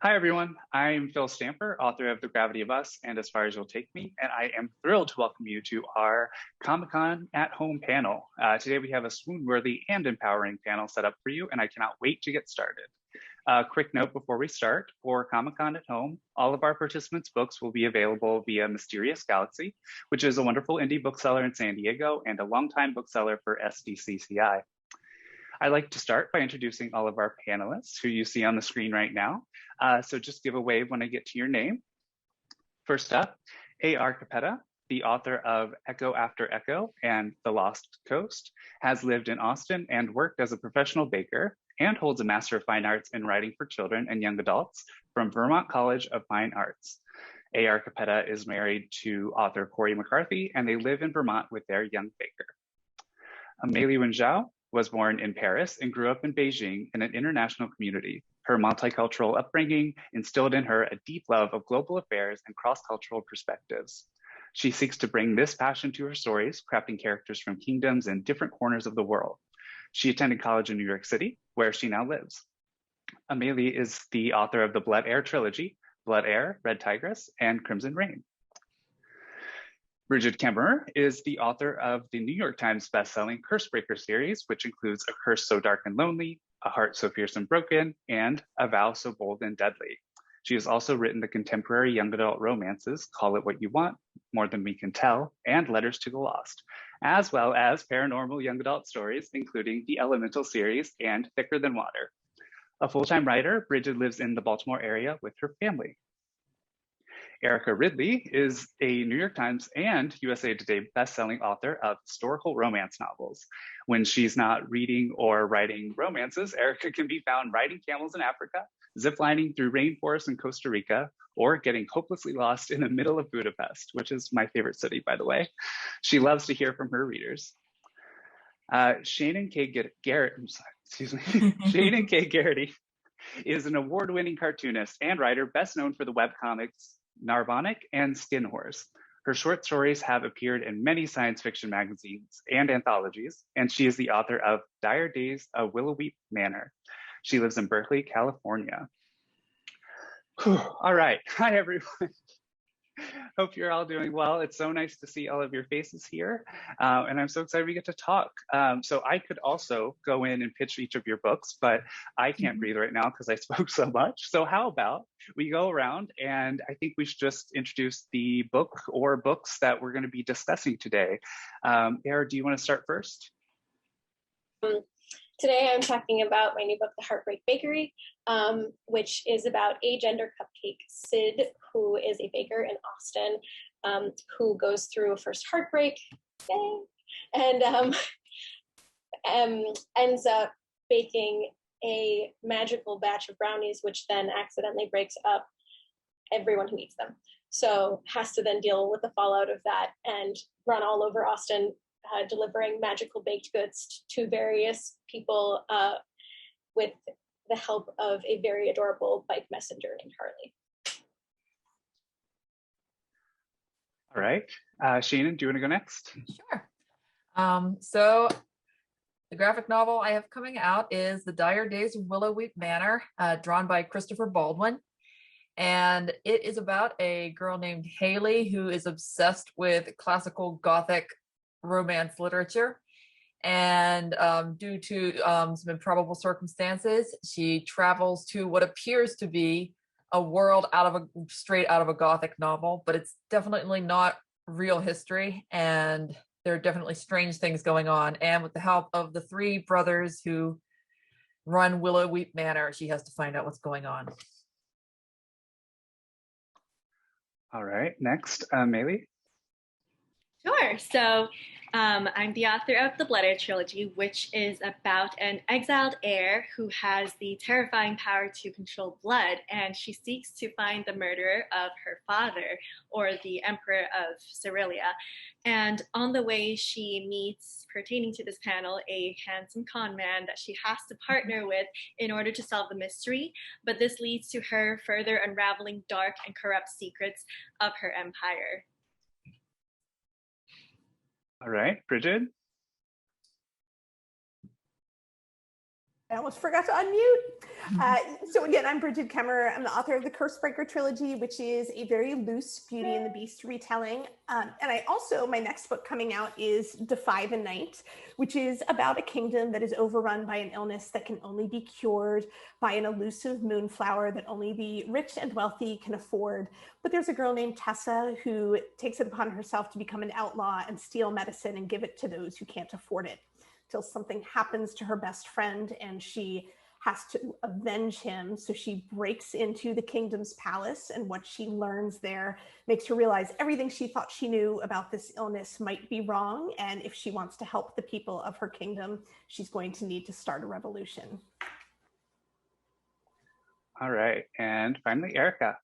Hi, everyone. I'm Phil Stamper, author of The Gravity of Us and As Far As You'll Take Me, and I am thrilled to welcome you to our Comic-Con at Home panel. Today we have a swoon-worthy and empowering panel set up for you, and I cannot wait to get started. Quick note before we start, for Comic-Con at Home, all of our participants' books will be available via Mysterious Galaxy, which is a wonderful indie bookseller in San Diego and a longtime bookseller for SDCCI. I'd like to start by introducing all of our panelists who you see on the screen right now. So just give a wave when I get to your name. First up, A.R. Capetta, the author of Echo After Echo and The Lost Coast, has lived in Austin and worked as a professional baker and holds a Master of Fine Arts in Writing for Children and Young Adults from Vermont College of Fine Arts. A.R. Capetta is married to author Corey McCarthy, and they live in Vermont with their young baker. Amélie Wen Zhao was born in Paris and grew up in Beijing in an international community. Her multicultural upbringing instilled in her a deep love of global affairs and cross-cultural perspectives. She seeks to bring this passion to her stories, crafting characters from kingdoms and different corners of the world. She attended college in New York City, where she now lives. Amélie is the author of the Blood Heir trilogy, Blood Heir, Red Tigress, and Crimson Reign. Brigid Kemmerer is the author of the New York Times bestselling Cursebreaker series, which includes A Curse So Dark and Lonely, A Heart So Fierce and Broken, and A Vow So Bold and Deadly. She has also written the contemporary young adult romances Call It What You Want, More Than We Can Tell, and Letters to the Lost, as well as paranormal young adult stories, including the Elemental series and Thicker Than Water. A full-time writer, Brigid lives in the Baltimore area with her family. Erica Ridley is a New York Times and USA Today bestselling author of historical romance novels. When she's not reading or writing romances, Erica can be found riding camels in Africa, ziplining through rainforests in Costa Rica, or getting hopelessly lost in the middle of Budapest, which is my favorite city, by the way. She loves to hear from her readers. Shaenon Garrity is an award-winning cartoonist and writer best known for the webcomics Narvonic and Skin Horse. Her short stories have appeared in many science fiction magazines and anthologies, and she is the author of Dire Days of Willoweep Manor. She lives in Berkeley, California. Whew. All right, hi everyone. Hope you're all doing well. It's so nice to see all of your faces here. And I'm so excited we get to talk. So I could also go in and pitch each of your books, but I can't breathe right now because I spoke so much. So how about we go around, and I think we should just introduce the book or books that we're going to be discussing today. Era, do you want to start first? Today I'm talking about my new book, The Heartbreak Bakery, which is about a gender cupcake, Sid, who is a baker in Austin, who goes through a first heartbreak, yay, and ends up baking a magical batch of brownies, which then accidentally breaks up everyone who eats them. So has to then deal with the fallout of that and run all over Austin, delivering magical baked goods to various people with the help of a very adorable bike messenger named Harley. All right. Shaenon, do you want to go next? Sure. So the graphic novel I have coming out is The Dire Days of Willoweep Manor, drawn by Christopher Baldwin. And it is about a girl named Haley who is obsessed with classical Gothic romance literature, and due to some improbable circumstances, she travels to what appears to be a world straight out of a Gothic novel, but it's definitely not real history, and there are definitely strange things going on. And with the help of the three brothers who run Willoweep Manor, she has to find out what's going on. All right, next, Amélie. Sure. So I'm the author of the Blood Heir trilogy, which is about an exiled heir who has the terrifying power to control blood, and she seeks to find the murderer of her father, or the Emperor of Cyrilia. And on the way, she meets, pertaining to this panel, a handsome con man that she has to partner with in order to solve the mystery. But this leads to her further unraveling dark and corrupt secrets of her empire. All right, Brigid. I almost forgot to unmute. So again, I'm Brigid Kemmerer. I'm the author of the Cursebreaker trilogy, which is a very loose Beauty and the Beast retelling. And I also, my next book coming out is Defy the Night, which is about a kingdom that is overrun by an illness that can only be cured by an elusive moonflower that only the rich and wealthy can afford. But there's a girl named Tessa who takes it upon herself to become an outlaw and steal medicine and give it to those who can't afford it, till something happens to her best friend and she has to avenge him. So she breaks into the kingdom's palace, and what she learns there makes her realize everything she thought she knew about this illness might be wrong. And if she wants to help the people of her kingdom, she's going to need to start a revolution. All right, and finally, Erica.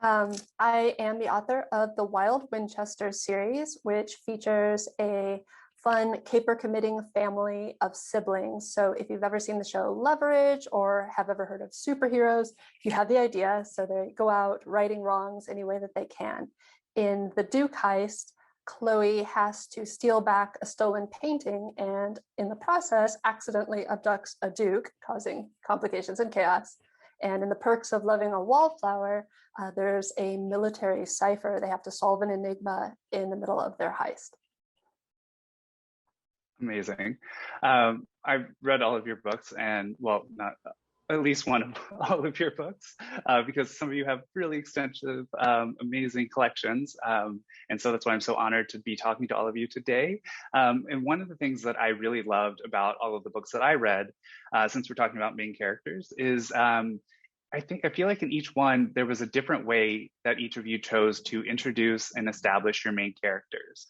I am the author of the Wild Winchester series, which features a fun caper-committing family of siblings. So if you've ever seen the show Leverage or have ever heard of superheroes, you have the idea. So they go out righting wrongs any way that they can. In the Duke Heist, Chloe has to steal back a stolen painting and in the process accidentally abducts a duke, causing complications and chaos. And in the Perks of Loving a Wallflower, there's a military cipher. They have to solve an enigma in the middle of their heist. Amazing. I've read all of your books, and well, not at least one of all of your books, because some of you have really extensive, amazing collections. And so that's why I'm so honored to be talking to all of you today. And one of the things that I really loved about all of the books that I read, since we're talking about main characters, is I feel like in each one, there was a different way that each of you chose to introduce and establish your main characters.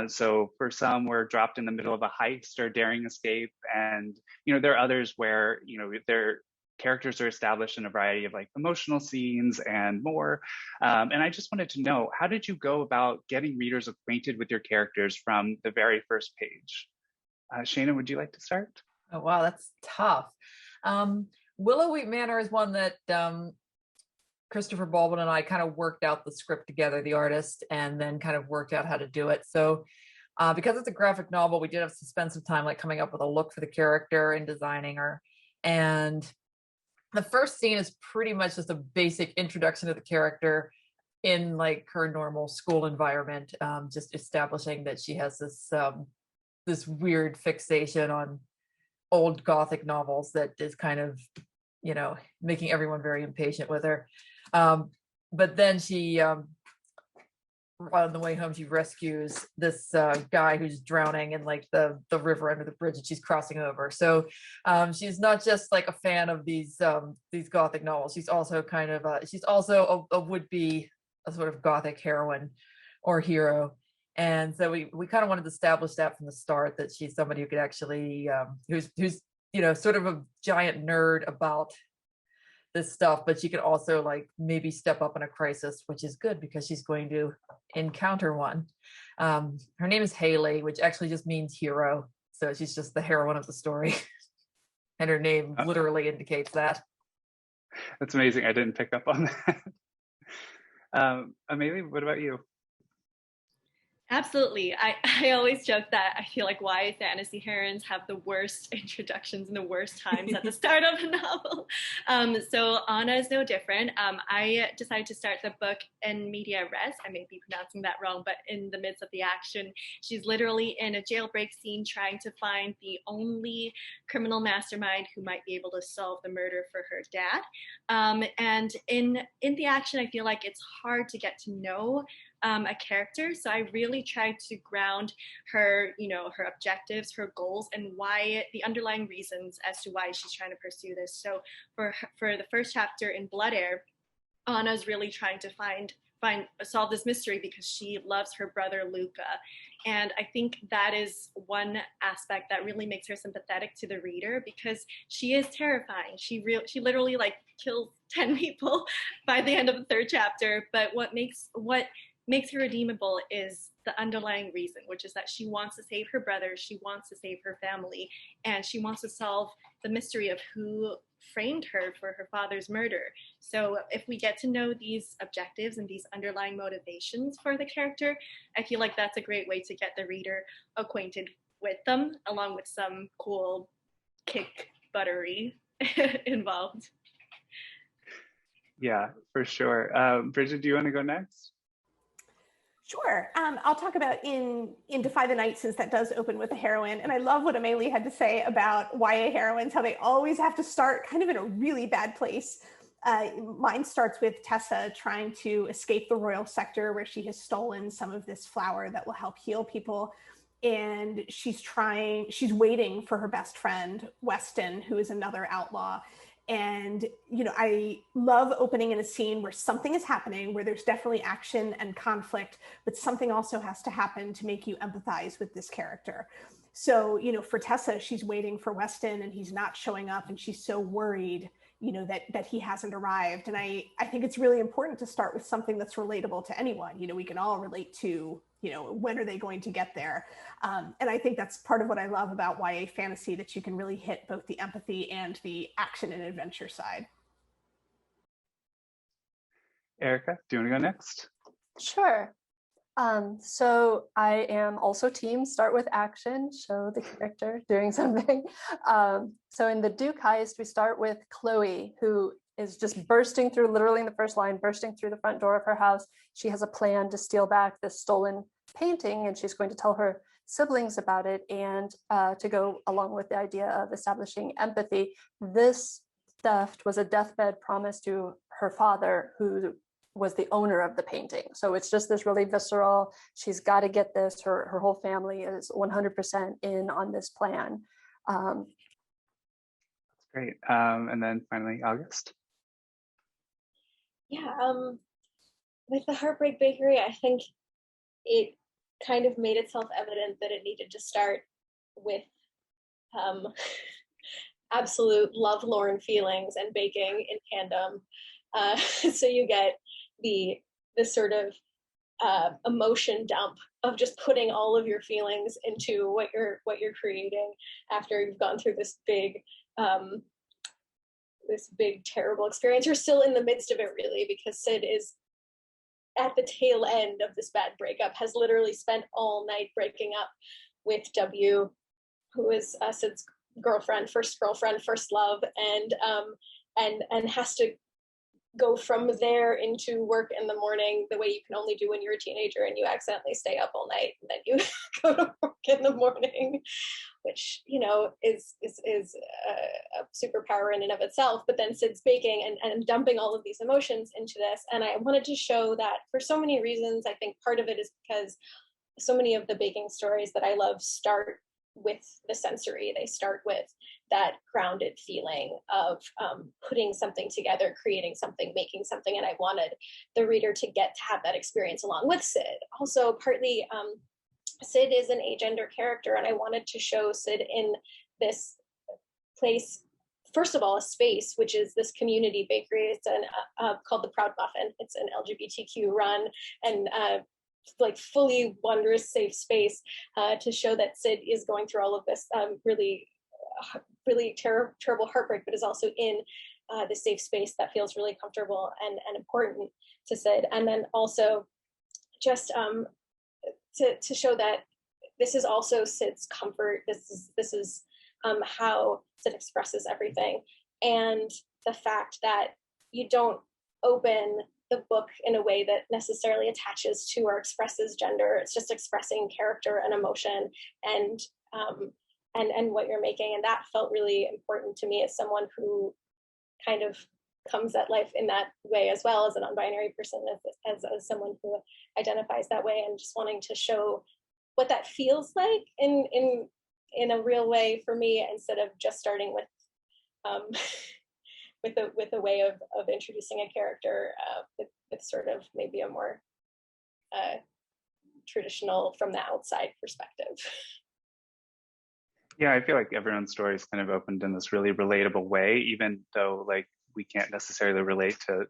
So for some, we're dropped in the middle of a heist or daring escape. And, there are others where, their characters are established in a variety of like emotional scenes and more. And I just wanted to know, how did you go about getting readers acquainted with your characters from the very first page? Shaenon, would you like to start? Oh, wow, that's tough. Willoweep Manor is one that Christopher Baldwin and I kind of worked out the script together, the artist, and then kind of worked out how to do it. So because it's a graphic novel, we did have to spend some time like coming up with a look for the character and designing her. And the first scene is pretty much just a basic introduction to the character in like her normal school environment, just establishing that she has this weird fixation on old Gothic novels that is kind of, making everyone very impatient with her. But then she, on the way home, she rescues this guy who's drowning in like the river under the bridge that she's crossing over. So she's not just like a fan of these Gothic novels. She's also kind of she's also a would-be a sort of Gothic heroine or hero. And so we kind of wanted to establish that from the start, that she's somebody who could actually, who's sort of a giant nerd about this stuff, but she could also like maybe step up in a crisis, which is good because she's going to encounter one. Her name is Haley, which actually just means hero. So she's just the heroine of the story. And her name literally indicates that. That's amazing. I didn't pick up on that. Amélie, what about you? Absolutely. I always joke that I feel like YA fantasy heroines have the worst introductions and the worst times at the start of a novel. So Anna is no different. I decided to start the book in media res. I may be pronouncing that wrong, but in the midst of the action, she's literally in a jailbreak scene trying to find the only criminal mastermind who might be able to solve the murder for her dad. And in the action, I feel like it's hard to get to know a character. So I really tried to ground her, her objectives, her goals, and why the underlying reasons as to why she's trying to pursue this. So for the first chapter in Blood Heir, Anna's really trying to solve this mystery because she loves her brother Luca. And I think that is one aspect that really makes her sympathetic to the reader, because she is terrifying. She literally like kills 10 people by the end of the third chapter. But what makes her redeemable is the underlying reason, which is that she wants to save her brother, she wants to save her family, and she wants to solve the mystery of who framed her for her father's murder. So if we get to know these objectives and these underlying motivations for the character, I feel like that's a great way to get the reader acquainted with them, along with some cool kick buttery involved. Yeah, for sure. Bridgid, do you want to go next? Sure. I'll talk about in Defy the Night, since that does open with a heroine. And I love what Amélie had to say about YA heroines, how they always have to start kind of in a really bad place. Mine starts with Tessa trying to escape the royal sector, where she has stolen some of this flower that will help heal people. And she's waiting for her best friend, Weston, who is another outlaw. And, you know, I love opening in a scene where something is happening, where there's definitely action and conflict, but something also has to happen to make you empathize with this character. So, you know, for Tessa, she's waiting for Weston and he's not showing up, and she's so worried, you know, that he hasn't arrived. And I think it's really important to start with something that's relatable to anyone. You know, we can all relate to, you know, when are they going to get there? And I think that's part of what I love about YA fantasy, that you can really hit both the empathy and the action and adventure side. Erica, do you want to go next? Sure. So I am also team start with action, show the character doing something. So in the Duke Heist, we start with Chloe, who is just bursting through, literally in the first line, bursting through the front door of her house. She has a plan to steal back this stolen painting, and she's going to tell her siblings about it, and to go along with the idea of establishing empathy. This theft was a deathbed promise to her father, who was the owner of the painting. So it's just this really visceral, she's got to get this, her whole family is 100% in on this plan. That's great. And then finally, August. Yeah, with the Heartbreak Bakery, I think it kind of made itself evident that it needed to start with absolute lovelorn feelings and baking in tandem. So you get the sort of emotion dump of just putting all of your feelings into what you're creating after you've gone through this big terrible experience. You're still in the midst of it, really, because Sid is at the tail end of this bad breakup, has literally spent all night breaking up with W, who is Sid's first girlfriend, first love, and has to go from there into work in the morning the way you can only do when you're a teenager and you accidentally stay up all night and then you go to work in the morning, which, you know, is a superpower in and of itself. But then Sid's baking and dumping all of these emotions into this. And I wanted to show that for so many reasons. I think part of it is because so many of the baking stories that I love start with the sensory. They start with that grounded feeling of putting something together, creating something, making something. And I wanted the reader to get to have that experience along with Sid. Also, partly, Sid is an agender character, and I wanted to show Sid in this place, first of all, a space, which is this community bakery. It's called the Proud Muffin. It's an LGBTQ run and like fully wondrous, safe space to show that Sid is going through all of this really terrible heartbreak, but is also in the safe space that feels really comfortable and important to Sid. And then also just to show that this is also Sid's comfort. This is how Sid expresses everything, and the fact that you don't open the book in a way that necessarily attaches to or expresses gender. It's just expressing character and emotion and what you're making. And that felt really important to me as someone who kind of comes at life in that way, as well as a non-binary person, as someone who identifies that way, and just wanting to show what that feels like in a real way for me, instead of just starting with with a way of introducing a character with sort of maybe a more traditional from the outside perspective. Yeah, I feel like everyone's story is kind of opened in this really relatable way, even though like we can't necessarily relate to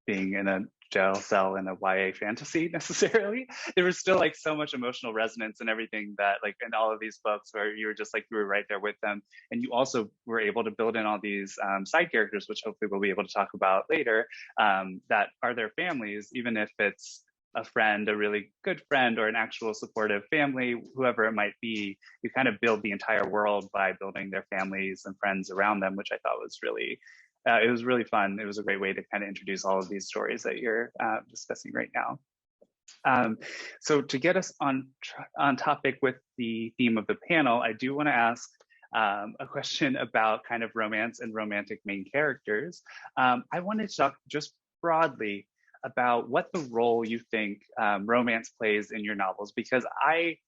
being in a jail cell in a YA fantasy necessarily. There was still like so much emotional resonance and everything that like in all of these books where you were just like, you were right there with them. And you also were able to build in all these side characters, which hopefully we'll be able to talk about later, that are their families, even if it's a friend, a really good friend, or an actual supportive family, whoever it might be, you kind of build the entire world by building their families and friends around them, which I thought was really, it was really fun. It was a great way to kind of introduce all of these stories that you're discussing right now. So to get us on topic with the theme of the panel, I do want to ask a question about kind of romance and romantic main characters. I wanted to talk just broadly about what the role you think romance plays in your novels, because I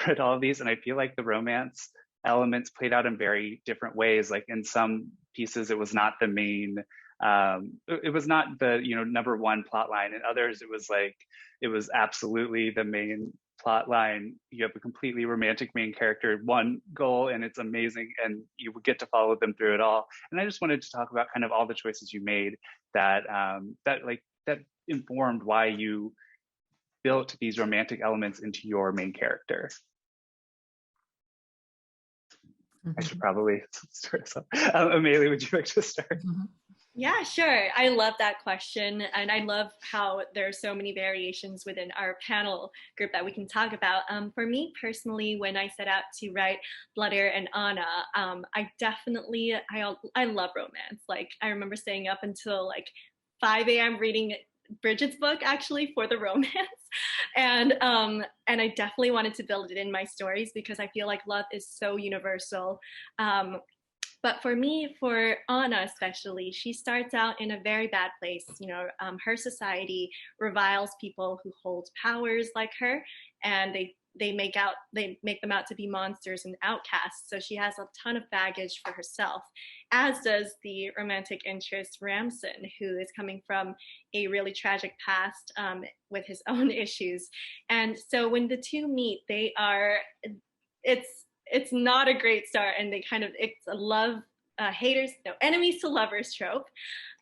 read all of these and I feel like the romance elements played out in very different ways. Like in some pieces, it was not the main, it was not the number one plot line. In others, it was like, it was absolutely the main plot line. You have a completely romantic main character, one goal, and it's amazing, and you get to follow them through it all. And I just wanted to talk about kind of all the choices you made that that informed why you built these romantic elements into your main character. I should probably start us off. Amélie, would you like to start? Yeah, sure. I love that question. And I love how there's so many variations within our panel group that we can talk about. For me personally, when I set out to write Blood Heir and Anna, I love romance. Like I remember staying up until like 5 a.m. reading Bridget's book actually for the romance. And I definitely wanted to build it in my stories because I feel like love is so universal. But for me, for Anna especially, she starts out in a very bad place. Her society reviles people who hold powers like her, and they make them out to be monsters and outcasts. So she has a ton of baggage for herself, as does the romantic interest Ramson, who is coming from a really tragic past with his own issues. And so when the two meet, it's not a great start, and it's a enemies to lovers trope.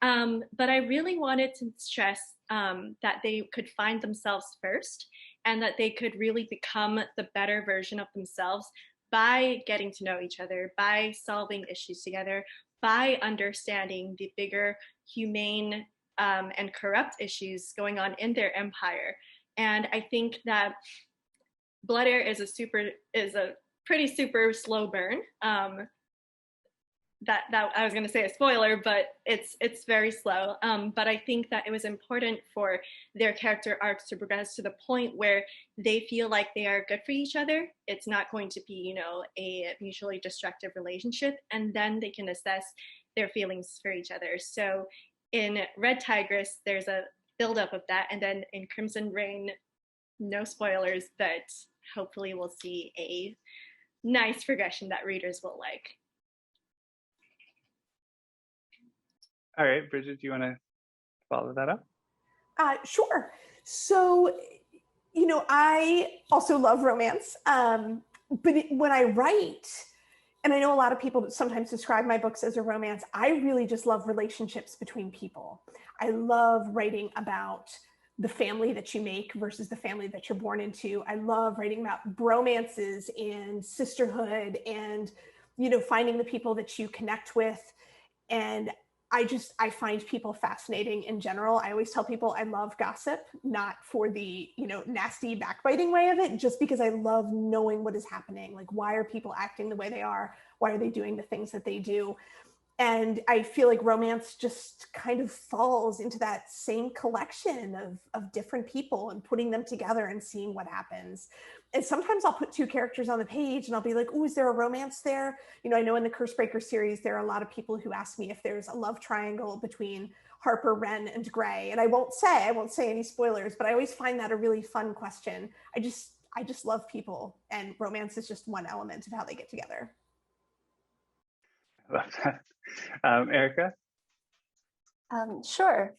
But I really wanted to stress that they could find themselves first, and that they could really become the better version of themselves by getting to know each other, by solving issues together, by understanding the bigger humane and corrupt issues going on in their empire. And I think that Blood Heir is a pretty super slow burn. That I was going to say a spoiler, but it's very slow. But I think that it was important for their character arcs to progress to the point where they feel like they are good for each other. It's not going to be, a mutually destructive relationship, and then they can assess their feelings for each other. So in Red Tigress, there's a buildup of that, and then in Crimson Reign, no spoilers, but hopefully we'll see a nice progression that readers will like. All right, Bridget, do you want to follow that up? Sure. So, I also love romance, but when I write, and I know a lot of people sometimes describe my books as a romance, I really just love relationships between people. I love writing about the family that you make versus the family that you're born into. I love writing about bromances and sisterhood and, finding the people that you connect with. And I find people fascinating in general. I always tell people I love gossip, not for the, nasty backbiting way of it, just because I love knowing what is happening. Like, why are people acting the way they are? Why are they doing the things that they do? And I feel like romance just kind of falls into that same collection of different people and putting them together and seeing what happens. And sometimes I'll put two characters on the page and I'll be like, oh, is there a romance there? I know in the Cursebreaker series, there are a lot of people who ask me if there's a love triangle between Harper, Wren, and Gray. And I won't say any spoilers, but I always find that a really fun question. I just love people, and romance is just one element of how they get together. I love that. Erica? Sure.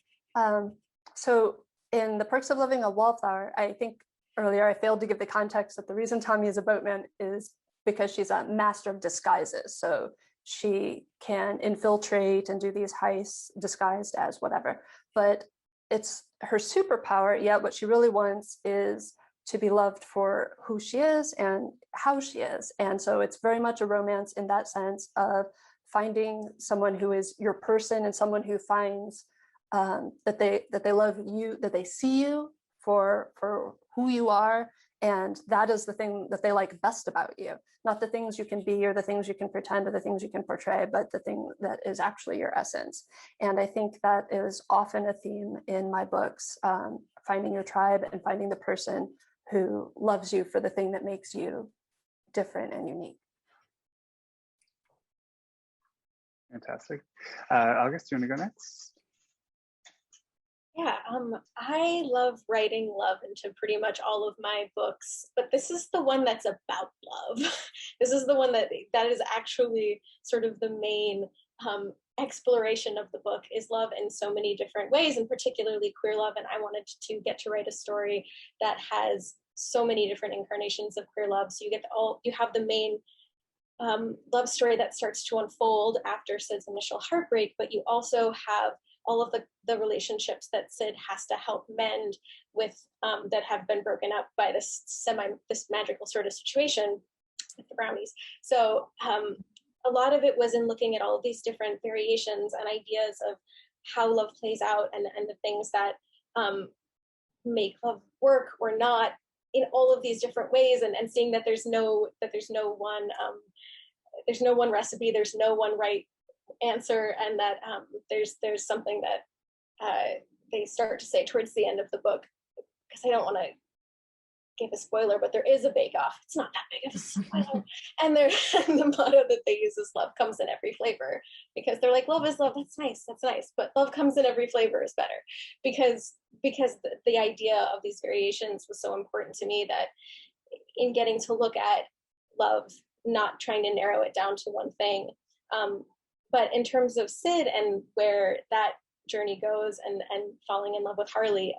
So in The Perks of Living a Wallflower, I think earlier I failed to give the context that the reason Tommy is a boatman is because she's a master of disguises. So she can infiltrate and do these heists disguised as whatever. But it's her superpower, yet what she really wants is to be loved for who she is and how she is. And so it's very much a romance in that sense of finding someone who is your person and someone who finds that they love you, that they see you for who you are, and that is the thing that they like best about you, not the things you can be or the things you can pretend or the things you can portray, but the thing that is actually your essence. And I think that is often a theme in my books, finding your tribe and finding the person who loves you for the thing that makes you different and unique. Fantastic. August, do you want to go next? Yeah, I love writing love into pretty much all of my books, but this is the one that's about love. This is the one that is actually sort of the main exploration of the book, is love in so many different ways, and particularly queer love. And I wanted to get to write a story that has so many different incarnations of queer love. So you have the main love story that starts to unfold after Sid's initial heartbreak, but you also have all of the relationships that Sid has to help mend with, that have been broken up by this magical sort of situation with the brownies. So a lot of it was in looking at all of these different variations and ideas of how love plays out, and the things that make love work or not in all of these different ways, and seeing that there's no one recipe, there's no one right answer, and that there's something that they start to say towards the end of the book, because I don't want to give a spoiler, but there is a bake-off. It's not that big of a spoiler. And the motto that they use is love comes in every flavor, because they're like, love is love, that's nice, but love comes in every flavor is better, because the idea of these variations was so important to me, that in getting to look at love, not trying to narrow it down to one thing, but in terms of Sid and where that journey goes, and falling in love with Harley,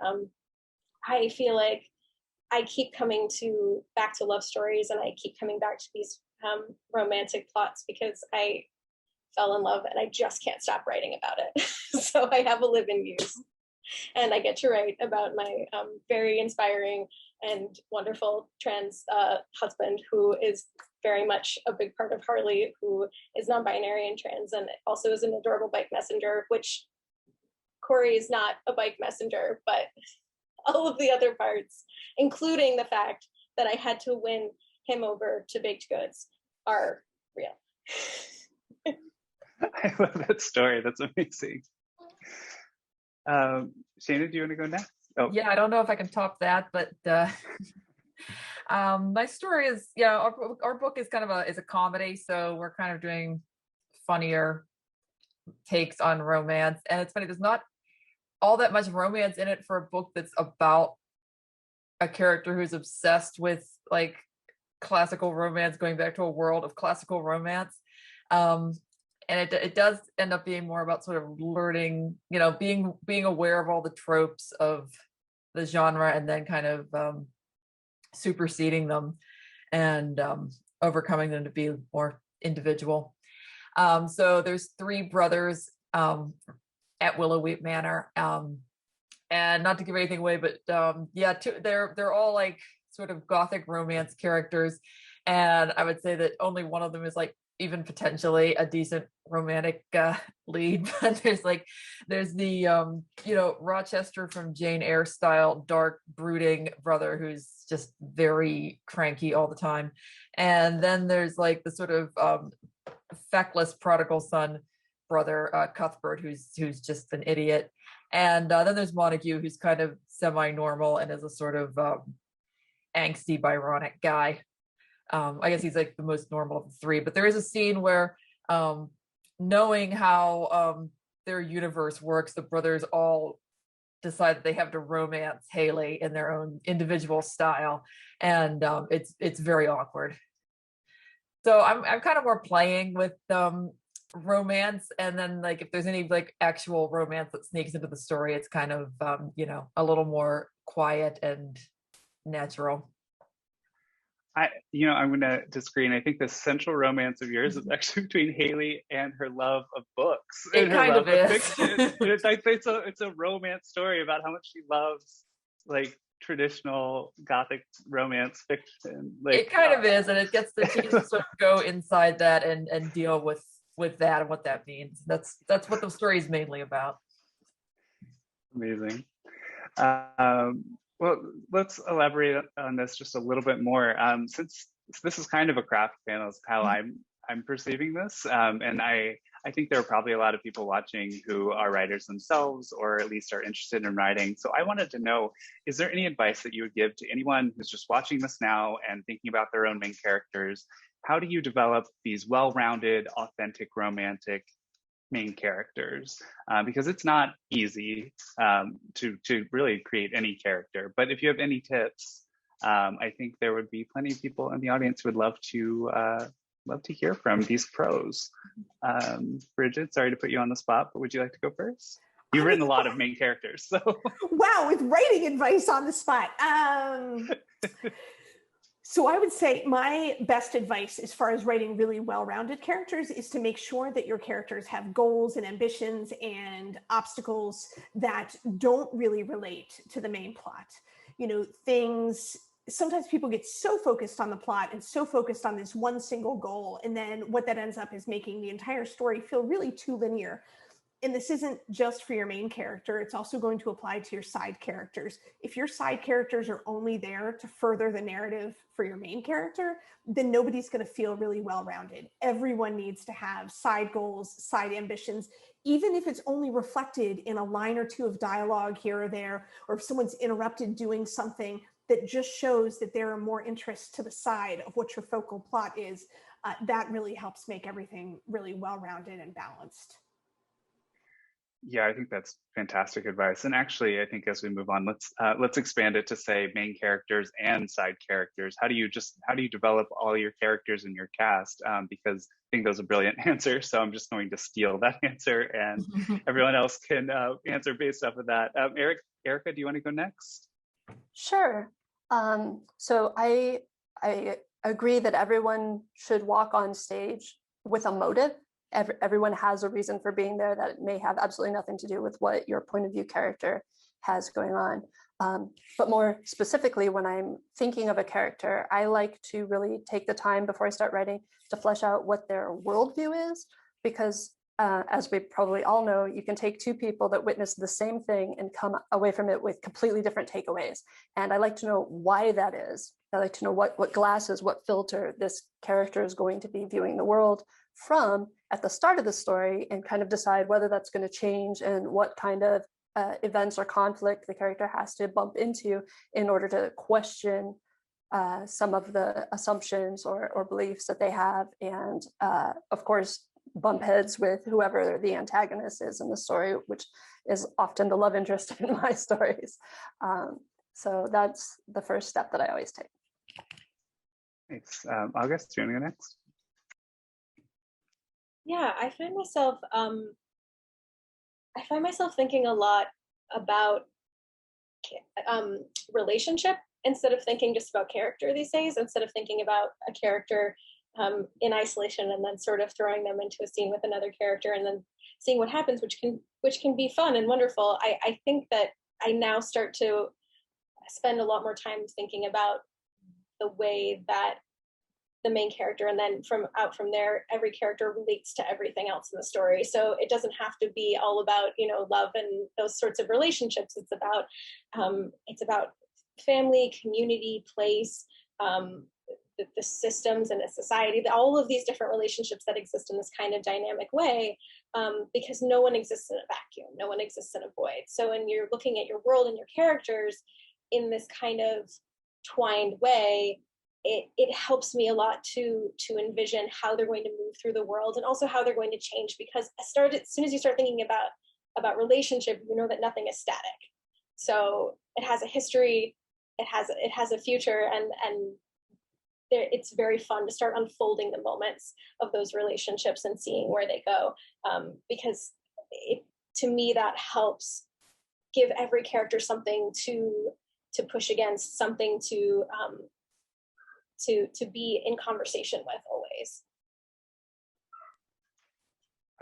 I feel like I keep coming back to love stories, and I keep coming back to these romantic plots, because I fell in love and I just can't stop writing about it. So I have a live-in muse, and I get to write about my very inspiring and wonderful trans husband, who is very much a big part of Harley, who is non-binary and trans, and also is an adorable bike messenger, which Corey is not a bike messenger, but all of the other parts, including the fact that I had to win him over to baked goods, are real. I love that story. That's amazing. Shaenon, do you want to go next? Oh. Yeah, I don't know if I can top that, but my story is, our book is kind of a comedy, so we're kind of doing funnier takes on romance. And it's funny, there's not all that much romance in it for a book that's about a character who's obsessed with like classical romance, going back to a world of classical romance. And it does end up being more about sort of learning, being aware of all the tropes of the genre, and then kind of superseding them and overcoming them to be more individual. So there's 3 brothers at Willoweep Manor, and not to give anything away, but they're all like sort of gothic romance characters, and I would say that only one of them is like even potentially a decent romantic lead. But there's the Rochester from Jane Eyre style dark brooding brother who's just very cranky all the time, and then there's like the sort of feckless prodigal son brother, Cuthbert, who's just an idiot, and then there's Montague, who's kind of semi-normal and is a sort of angsty Byronic guy. I guess he's like the most normal of the 3, but there is a scene where knowing how their universe works, the brothers all decide that they have to romance Haley in their own individual style, and it's very awkward. So I'm kind of more playing with romance, and then like if there's any like actual romance that sneaks into the story, it's kind of a little more quiet and natural. I'm going to disagree, and I think the central romance of yours is actually between Haley and her love of books. It kind of is. Fiction. It's like it's a romance story about how much she loves like traditional Gothic romance fiction. Like, it kind of is, and it gets the chance to sort of go inside that and deal with that and what that means. That's what the story is mainly about. Amazing. Well, let's elaborate on this just a little bit more. Since this is kind of a craft panel, is how I'm perceiving this, and I think there are probably a lot of people watching who are writers themselves, or at least are interested in writing. So I wanted to know, is there any advice that you would give to anyone who's just watching this now and thinking about their own main characters? How do you develop these well-rounded, authentic, romantic main characters? Because it's not easy to really create any character. But if you have any tips, I think there would be plenty of people in the audience who would love to hear from these pros. Brigid, sorry to put you on the spot, but would you like to go first? You've written a lot of main characters, so. Wow, with writing advice on the spot. So I would say my best advice as far as writing really well-rounded characters is to make sure that your characters have goals and ambitions and obstacles that don't really relate to the main plot. You know, sometimes people get so focused on the plot and so focused on this one single goal, and then what that ends up is making the entire story feel really too linear. And this isn't just for your main character, it's also going to apply to your side characters. If your side characters are only there to further the narrative for your main character, then nobody's going to feel really well-rounded. Everyone needs to have side goals, side ambitions, even if it's only reflected in a line or two of dialogue here or there, or if someone's interrupted doing something that just shows that there are more interests to the side of what your focal plot is. That really helps make everything really well-rounded and balanced. Yeah, I think that's fantastic advice. And actually, I think as we move on, let's expand it to say main characters and side characters. How do you develop all your characters in your cast? Because I think those are brilliant answers. So I'm just going to steal that answer, and everyone else can answer based off of that. Erica, do you want to go next? Sure. So I agree that everyone should walk on stage with a motive. Everyone has a reason for being there that may have absolutely nothing to do with what your point of view character has going on. But more specifically, when I'm thinking of a character, I like to really take the time before I start writing to flesh out what their worldview is, because as we probably all know, you can take two people that witness the same thing and come away from it with completely different takeaways. And I like to know why that is. I like to know what glasses, what filter this character is going to be viewing the world from at the start of the story, and kind of decide whether that's going to change and what kind of events or conflict the character has to bump into in order to question some of the assumptions or beliefs that they have. And of course, bump heads with whoever the antagonist is in the story, which is often the love interest in my stories. So that's the first step that I always take. Thanks. August, do you want to go next? Yeah, I find myself thinking a lot about relationship instead of thinking just about character these days, instead of thinking about a character in isolation and then sort of throwing them into a scene with another character and then seeing what happens, which can be fun and wonderful. I think that I now start to spend a lot more time thinking about the way that the main character, and then from there, every character relates to everything else in the story. So it doesn't have to be all about, love and those sorts of relationships. It's about family, community, place, the systems and the society, all of these different relationships that exist in this kind of dynamic way, because no one exists in a vacuum, no one exists in a void. So when you're looking at your world and your characters in this kind of twined way, it helps me a lot to envision how they're going to move through the world, and also how they're going to change, because as soon as you start thinking about relationship, you know that nothing is static. So it has a history, it has a future, and it's very fun to start unfolding the moments of those relationships and seeing where they go, because to me that helps give every character something to push against, something to be in conversation with always.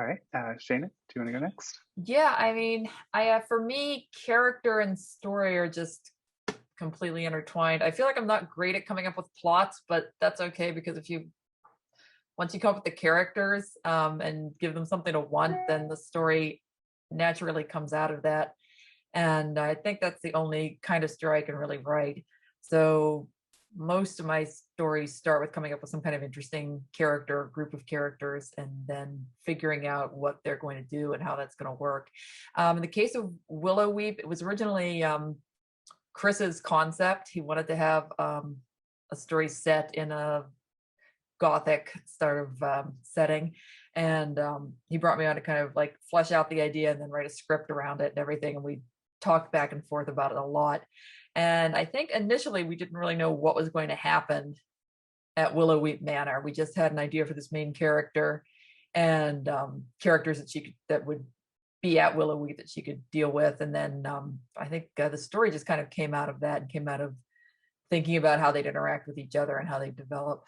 All right, Shaenon, do you want to go next? Yeah, I mean, for me, character and story are just completely intertwined. I feel like I'm not great at coming up with plots, but that's okay, because once you come up with the characters and give them something to want, then the story naturally comes out of that. And I think that's the only kind of story I can really write. So most of my stories start with coming up with some kind of interesting character, group of characters, and then figuring out what they're going to do and how that's going to work. In the case of Willoweep, it was originally Chris's concept. He wanted to have a story set in a Gothic sort of setting. And he brought me on to kind of like flesh out the idea and then write a script around it and everything. And we talked back and forth about it a lot. And I think initially we didn't really know what was going to happen at Willoweep Manor. We just had an idea for this main character and characters that would be at Willoweep that she could deal with. And then I think the story just kind of came out of that and came out of thinking about how they'd interact with each other and how they'd develop.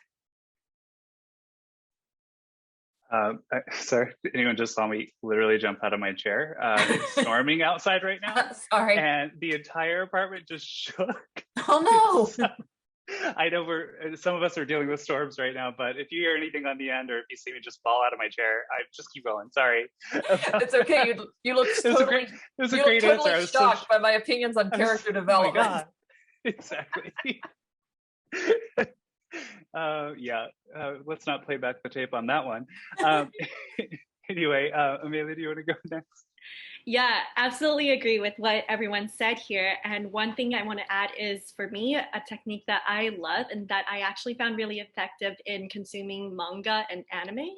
Sorry, anyone just saw me literally jump out of my chair. It's storming outside right now. Sorry. And the entire apartment just shook. Oh no. I know some of us are dealing with storms right now, but if you hear anything on the end or if you see me just fall out of my chair, I just keep going. Sorry. It's okay. You look totally, it was a great totally answer. I was shocked by my opinions on character development. Oh my God. Exactly. Let's not play back the tape on that one. Anyway, Amélie, do you want to go next? Yeah, absolutely agree with what everyone said here. And one thing I want to add is, for me, a technique that I love and that I actually found really effective in consuming manga and anime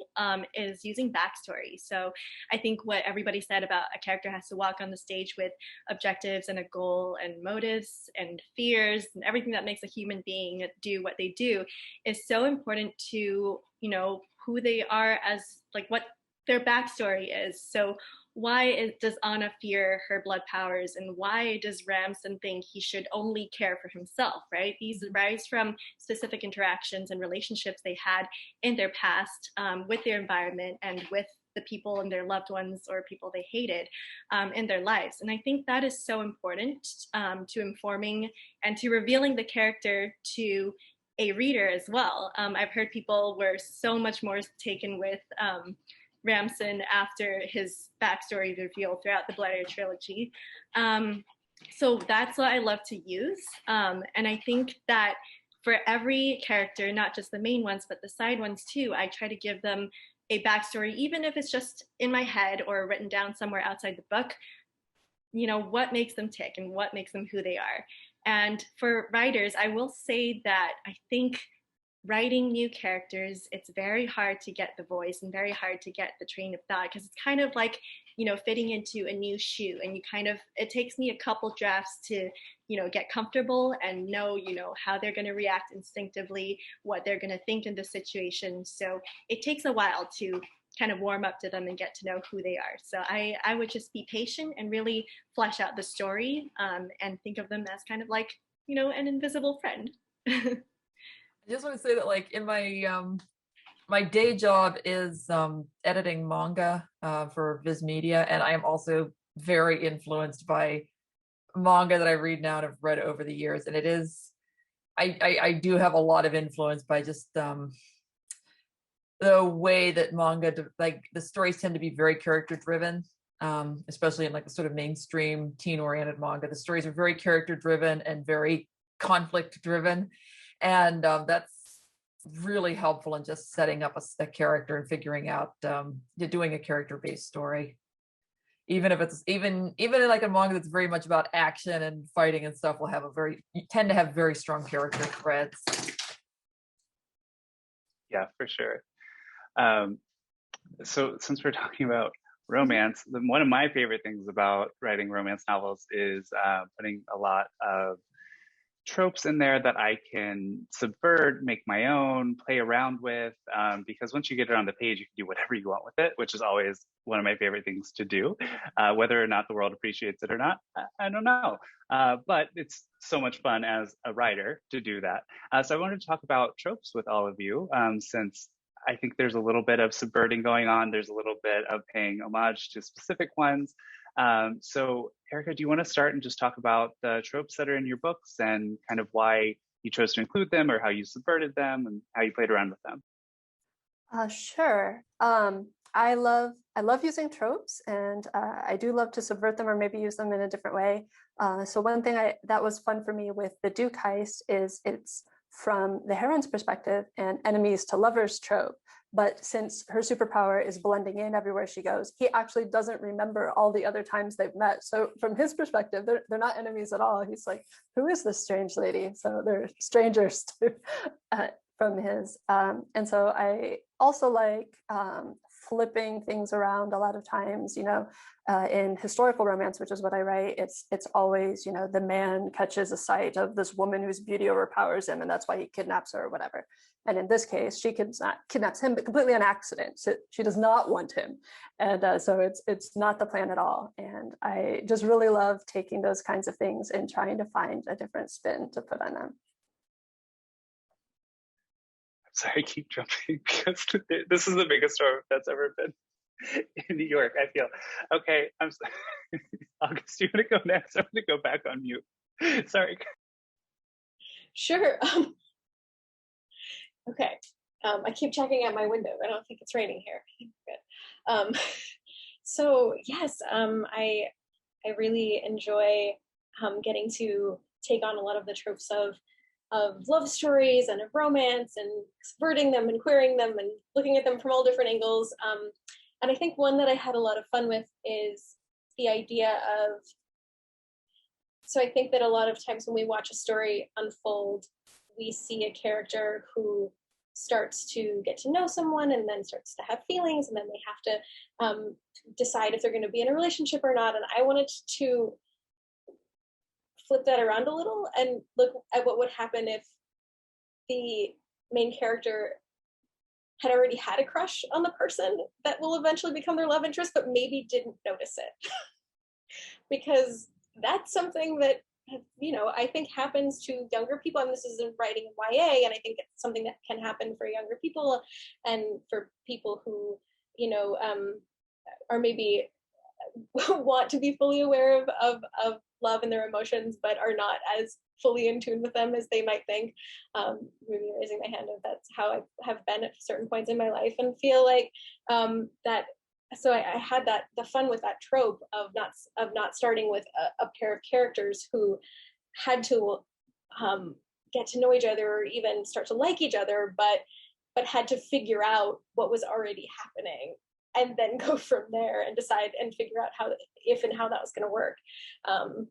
is using backstory. So I think what everybody said about a character has to walk on the stage with objectives and a goal and motives and fears and everything that makes a human being do what they do is so important to, who they are, as like what their backstory is. So why does Anna fear her blood powers, and why does Ramson think he should only care for himself, right? These arise from specific interactions and relationships they had in their past with their environment and with the people and their loved ones or people they hated in their lives. And I think that is so important to informing and to revealing the character to a reader as well. I've heard people were so much more taken with Ramson after his backstory reveal throughout the Blood trilogy. So that's what I love to use. And I think that for every character, not just the main ones, but the side ones too, I try to give them a backstory, even if it's just in my head or written down somewhere outside the book, what makes them tick and what makes them who they are. And for writers, I will say that I think writing new characters, it's very hard to get the voice and very hard to get the train of thought, because it's kind of like, fitting into a new shoe, and it takes me a couple drafts to, get comfortable and know, how they're going to react instinctively, what they're going to think in the situation. So it takes a while to kind of warm up to them and get to know who they are. So I would just be patient and really flesh out the story and think of them as kind of like, an invisible friend. I just want to say that, like, in my my day job is editing manga for Viz Media, and I am also very influenced by manga that I read now and have read over the years. And it is, I do have a lot of influence by just the way that manga, like the stories tend to be very character driven, especially in like the sort of mainstream teen oriented manga. The stories are very character driven and very conflict driven. And that's really helpful in just setting up a character and figuring out doing a character-based story. Even if it's even in like a manga that's very much about action and fighting and stuff, you tend to have very strong character threads. Yeah, for sure. So since we're talking about romance, one of my favorite things about writing romance novels is putting a lot of tropes in there that I can subvert, make my own, play around with, because once you get it on the page, you can do whatever you want with it, which is always one of my favorite things to do. Whether or not the world appreciates it or not, I don't know. But it's so much fun as a writer to do that. So I wanted to talk about tropes with all of you, since I think there's a little bit of subverting going on. There's a little bit of paying homage to specific ones. So Erica, do you want to start and just talk about the tropes that are in your books and kind of why you chose to include them, or how you subverted them and how you played around with them? Sure. I love using tropes, and I do love to subvert them or maybe use them in a different way. So one thing that was fun for me with the Duke Heist is it's from the heroine's perspective and enemies to lovers trope. But since her superpower is blending in everywhere she goes, he actually doesn't remember all the other times they've met. So from his perspective, they're not enemies at all. He's like, who is this strange lady? So they're strangers to, from his. And so I also like flipping things around a lot of times, in historical romance, which is what I write, it's always, the man catches a sight of this woman whose beauty overpowers him, and that's why he kidnaps her or whatever. And in this case, she kidnaps him, but completely an accident. So she does not want him. And so it's not the plan at all. And I just really love taking those kinds of things and trying to find a different spin to put on them. Sorry, I keep jumping because this is the biggest storm that's ever been in New York, I feel. Okay, I'm sorry. August, you want to go next? I'm going to go back on mute. Sorry. Sure. Okay. I keep checking out my window. I don't think it's raining here. Good. So yes, I really enjoy getting to take on a lot of the tropes of love stories and of romance and subverting them and queering them and looking at them from all different angles. And I think one that I had a lot of fun with is the idea of, so I think that a lot of times when we watch a story unfold, we see a character who starts to get to know someone and then starts to have feelings, and then they have to decide if they're going to be in a relationship or not. And I wanted to flip that around a little and look at what would happen if the main character had already had a crush on the person that will eventually become their love interest, but maybe didn't notice it. Because that's something that, I think happens to younger people, and this is in writing YA, and I think it's something that can happen for younger people and for people who, are maybe want to be fully aware of love and their emotions, but are not as fully in tune with them as they might think. Maybe raising my hand, if that's how I have been at certain points in my life, and feel like that. So I had the fun with that trope of not starting with a pair of characters who had to get to know each other or even start to like each other, but had to figure out what was already happening and then go from there and decide and figure out how that was going to work.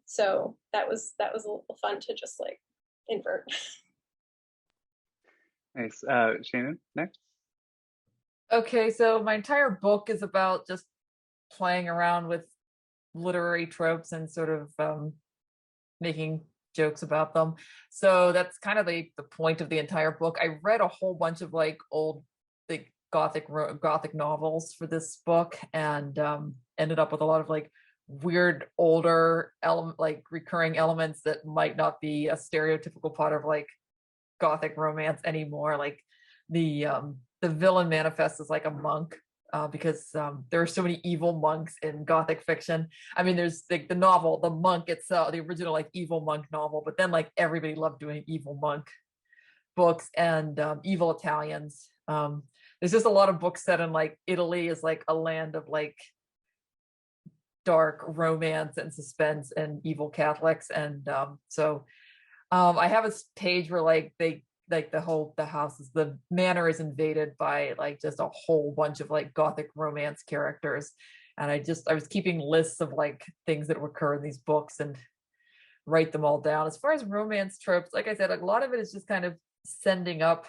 So that was a little fun to just like invert. Nice. Shaenon, next. Okay, so my entire book is about just playing around with literary tropes and sort of making jokes about them. So that's kind of the point of the entire book. I read a whole bunch of like old like Gothic novels for this book, and ended up with a lot of like weird older recurring elements that might not be a stereotypical part of like Gothic romance anymore. Like the villain manifests as like a monk, because there are so many evil monks in Gothic fiction. I mean, there's like the novel, The Monk itself, the original like evil monk novel, but then like everybody loved doing evil monk books and evil Italians. There's just a lot of books set in like Italy is like a land of like dark romance and suspense and evil Catholics. And so I have a page where like the manor is invaded by like just a whole bunch of like Gothic romance characters. And I was keeping lists of like things that occur in these books and write them all down. As far as romance tropes, like I said, a lot of it is just kind of sending up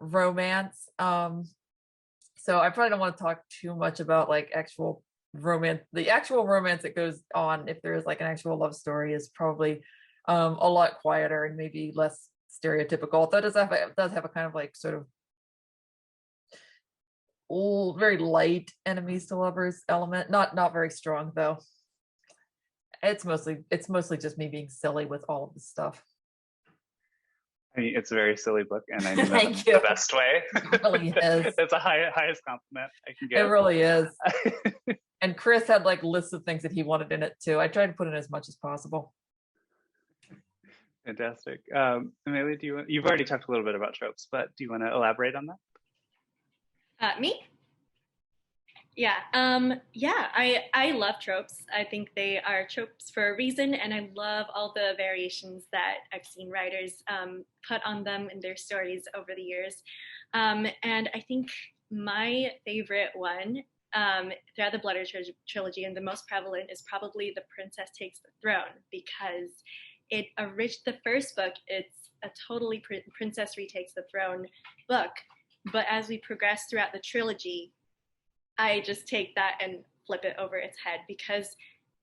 romance. So I probably don't want to talk too much about like actual romance. The actual romance that goes on, if there is like an actual love story, is probably a lot quieter and maybe less stereotypical. Though it does have a kind of like sort of old, very light enemies to lovers element. Not very strong though. It's mostly just me being silly with all of this stuff. I mean, it's a very silly book, and I mean that in Thank you. the best way. It really is. It's the highest compliment I can get. It really is. And Chris had like lists of things that he wanted in it too. I tried to put in as much as possible. Fantastic. Amélie, you've already talked a little bit about tropes, but do you want to elaborate on that? Me? I love tropes. I think they are tropes for a reason, and I love all the variations that I've seen writers put on them in their stories over the years. And I think my favorite one throughout the Blood trilogy, and the most prevalent, is probably The Princess Takes the Throne, because the first book, it's a totally Princess Retakes the Throne book. But as we progress throughout the trilogy, I just take that and flip it over its head, because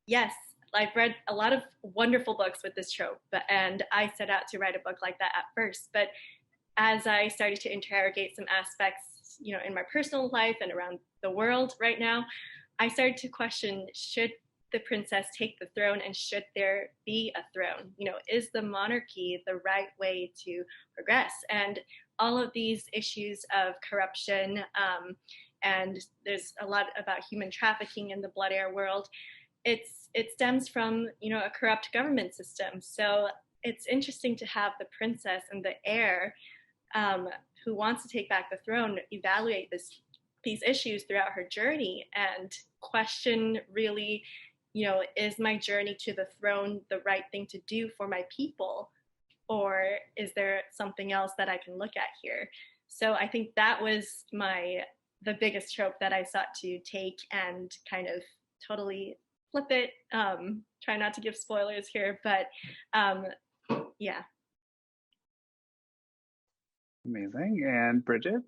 yes, I've read a lot of wonderful books with this trope, and I set out to write a book like that at first. But as I started to interrogate some aspects, in my personal life and around the world right now, I started to question, should the princess take the throne, and should there be a throne? Is the monarchy the right way to progress? And all of these issues of corruption, and there's a lot about human trafficking in the Blood Heir world. It stems from a corrupt government system. So it's interesting to have the princess and the heir who wants to take back the throne evaluate these issues throughout her journey and question, really, is my journey to the throne the right thing to do for my people, or is there something else that I can look at here? So I think that was the biggest trope that I sought to take and kind of totally flip it. Try not to give spoilers here, but yeah. Amazing. And Bridgid?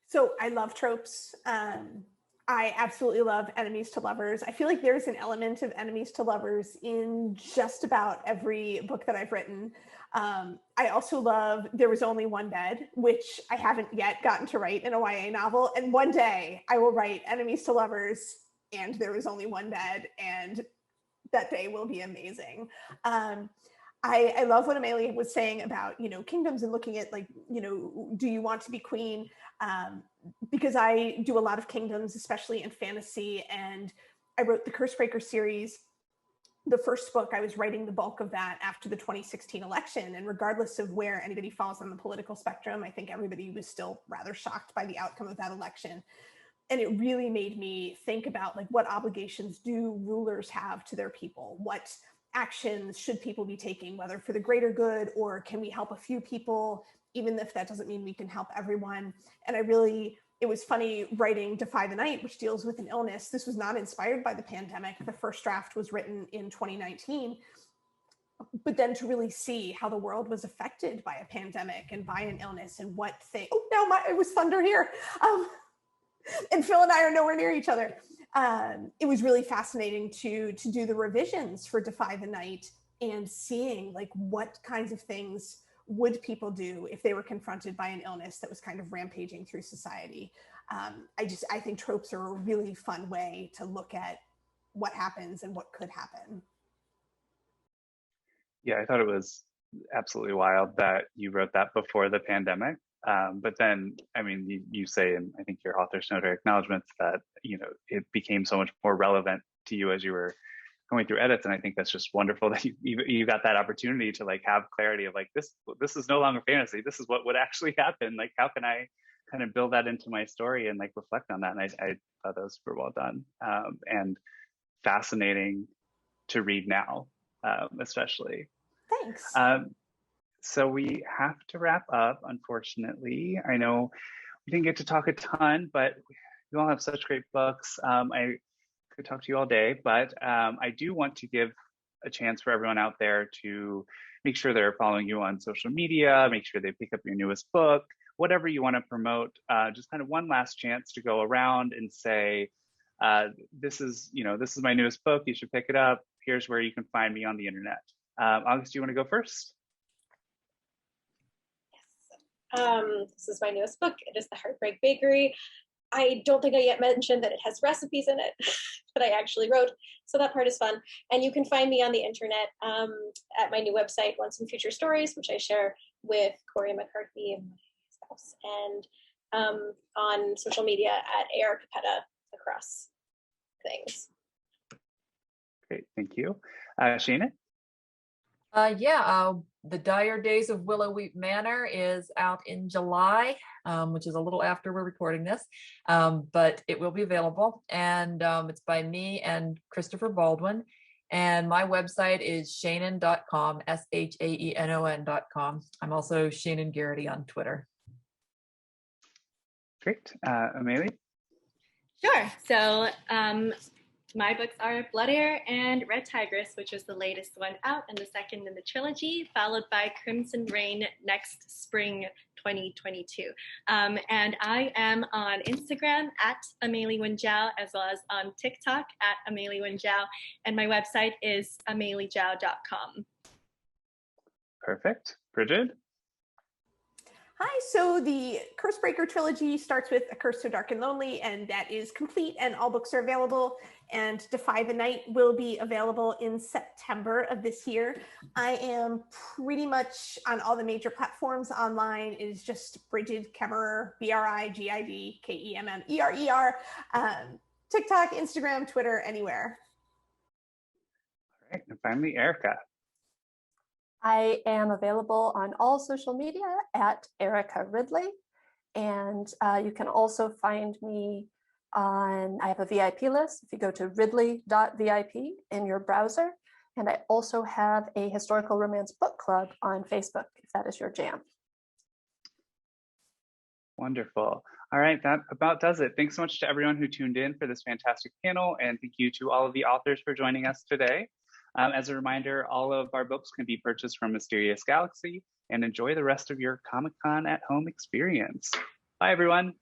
So I love tropes. I absolutely love enemies to lovers. I feel like there's an element of enemies to lovers in just about every book that I've written. I also love There Was Only One Bed, which I haven't yet gotten to write in a YA novel. And one day I will write enemies to lovers and There Was Only One Bed, and that day will be amazing. I love what Amélie was saying about, kingdoms and looking at do you want to be queen? Because I do a lot of kingdoms, especially in fantasy. And I wrote the Cursebreaker series. The first book, I was writing the bulk of that after the 2016 election. And regardless of where anybody falls on the political spectrum, I think everybody was still rather shocked by the outcome of that election. And it really made me think about what obligations do rulers have to their people? What actions should people be taking, whether for the greater good, or can we help a few people, even if that doesn't mean we can help everyone? And it was funny writing Defy the Night, which deals with an illness. This was not inspired by the pandemic. The first draft was written in 2019. But then to really see how the world was affected by a pandemic and by an illness, and it was thunder here. And Phil and I are nowhere near each other. It was really fascinating to do the revisions for Defy the Night and seeing what kinds of things would people do if they were confronted by an illness that was kind of rampaging through society. I think tropes are a really fun way to look at what happens and what could happen. Yeah, I thought it was absolutely wild that you wrote that before the pandemic. But then, you say, and I think your author's note or acknowledgements, that, it became so much more relevant to you as you were going through edits. And I think that's just wonderful that you got that opportunity to have clarity of this is no longer fantasy. This is what would actually happen. How can I kind of build that into my story and reflect on that? And I thought that was super well done, and fascinating to read now, especially. Thanks. So we have to wrap up, unfortunately. I know we didn't get to talk a ton, but you all have such great books. I could talk to you all day, but I do want to give a chance for everyone out there to make sure they're following you on social media, make sure they pick up your newest book, whatever you want to promote. Just kind of one last chance to go around and say, this is my newest book, you should pick it up. Here's where you can find me on the internet. August, do you want to go first? This is my newest book. It is The Heartbreak Bakery. I don't think I yet mentioned that it has recipes in it that I actually wrote, so that part is fun. And you can find me on the internet at my new website, Once and Future Stories, which I share with Corey McCarthy and my spouse, and on social media at AR Capetta across things. Great, thank you. Shaenon? The Dire Days of Willoweep Manor is out in July, which is a little after we're recording this, but it will be available. And it's by me and Christopher Baldwin. And my website is shaenon.com, SHAENON.com. I'm also Shaenon Garrity on Twitter. Great. Amélie? Sure. So my books are Blood Heir and Red Tigress, which is the latest one out and the second in the trilogy, followed by Crimson Rain next spring 2022. And I am on Instagram at Amélie Wen Zhao, as well as on TikTok at Amélie Wen Zhao. And my website is ameliezhao.com. Perfect. Bridgid? Hi, so the Cursebreaker trilogy starts with A Curse So Dark and Lonely, and that is complete and all books are available. And Defy the Night will be available in September of this year. I am pretty much on all the major platforms online. It is just Brigid Kemmerer, Brigid Kemmerer, TikTok, Instagram, Twitter, anywhere. All right, and finally, Erica. I am available on all social media at Erica Ridley. And you can also find me on, I have a VIP list if you go to ridley.vip in your browser. And I also have a historical romance book club on Facebook, if that is your jam. Wonderful. All right, that about does it. Thanks so much to everyone who tuned in for this fantastic panel. And thank you to all of the authors for joining us today. As a reminder, all of our books can be purchased from Mysterious Galaxy, and enjoy the rest of your Comic-Con at home experience. Bye, everyone.